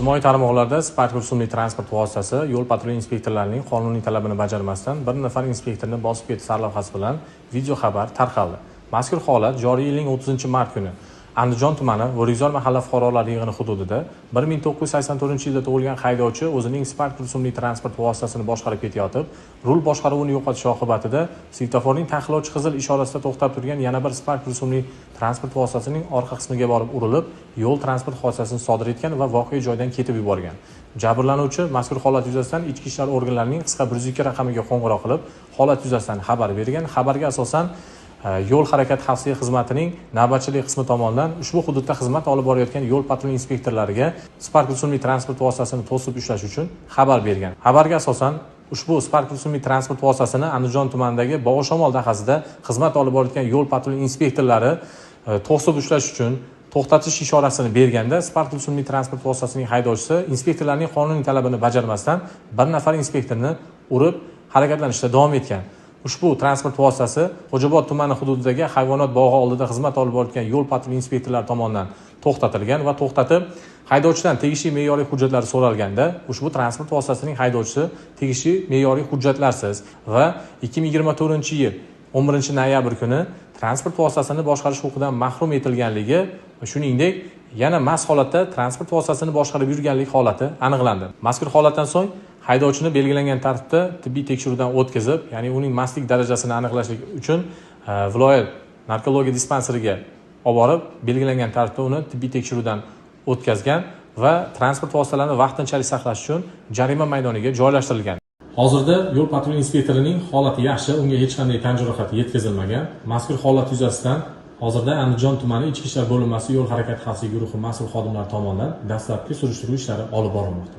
Ijtimoiy tarmoqlarda Spark rusumli transport vositasi yo'l patrul inspektorlarining qonuniy talabini bajarmasdan bir nafar inspektorni bosib ketish sarlavhasi bilan video xabar tarqaldi. Mazkur holat joriy yilning 30-mart kuni Andijon tumani Vo'rikzor mahalla fuqarolar yig'ini hududida 1984-yilda tug'ilgan haydovchi o'zining Spark rusumli transport vositasini boshqarib ketayotib, rul boshqaruvini yo'qotishi oqibatida svetoforning taqiqlovchi qizil ishorasida to'xtab turgan yana bir Spark rusumli transport vositasining orqa qismiga borib urilib, yo'l transport hodisasini sodir etgan va voqea joyidan ketib yuborgan. Jabrlanuvchi mazkur holat yuzasidan ichki ishlar organlarining qisqa 102 raqamiga qo'ng'iroq qilib, holat yuzasidan xabar bergan. Xabarga asosan yo'l harakat xavfsizligi xizmatining navbatchilik qismi tomonidan ushbu hududda xizmat olib borayotgan yo'l patrul inspektorlariga Spark rusumli transport vositasini to'sib ushlash uchun xabar bergan. Xabarga asosan ushbu Spark rusumli transport vositasini Andijon tumanidagi Bog'ishamol dahasida xizmat olib borayotgan yo'l patrul inspektorlari to'sib ushlash uchun to'xtatish ishorasini berganda Spark rusumli transport vositasining haydovchisi inspektorlarning qonuniy talabini bajarmasdan bir nafar inspektorni urib harakatlanishda davom etgan. Ushbu transport vositasi Xo'jobod tumani hududidagi hayvonot bog'i oldida xizmat olib borayotgan yo'l patrul inspektorlari tomonidan to'xtatilgan va to'xtatib, haydovchidan tegishli me'yoriy hujjatlar so'ralganda, ushbu transport vositasining haydovchisi tegishli me'yoriy hujjatlarsiz va 2024-yil 11-noyabr kuni transport vositasini boshqarish huquqidan mahrum etilganligi, shuningdek, yana mast holatda transport vositasini boshqarib yurganlik holati aniqlandi. Mazkur holatdan so'ng haydovchini belgilangan tartibda tibbiy tekshiruvdan o'tkazib, ya'ni uning mastlik darajasini aniqlashlik uchun viloyat narkologiya dispanseriga olib borib, belgilangan tartibda uni tibbiy tekshiruvdan o'tkazgan va transport vositalarini vaqtinchalik saqlash uchun jarima maydoniga joylashtirilgan. Hozirda yo'l patrul inspektorining holati yaxshi, unga hech qanday tan jarohati yetkazilmagan. Mazkur holat yuzasidan hozirda Andijon tumani Ichki ishlar bo'linmasi yo'l harakat xavfsizligi guruhi mas'ul xodimlari tomonidan dastlabki surishtiruv ishlari olib borilmoqda.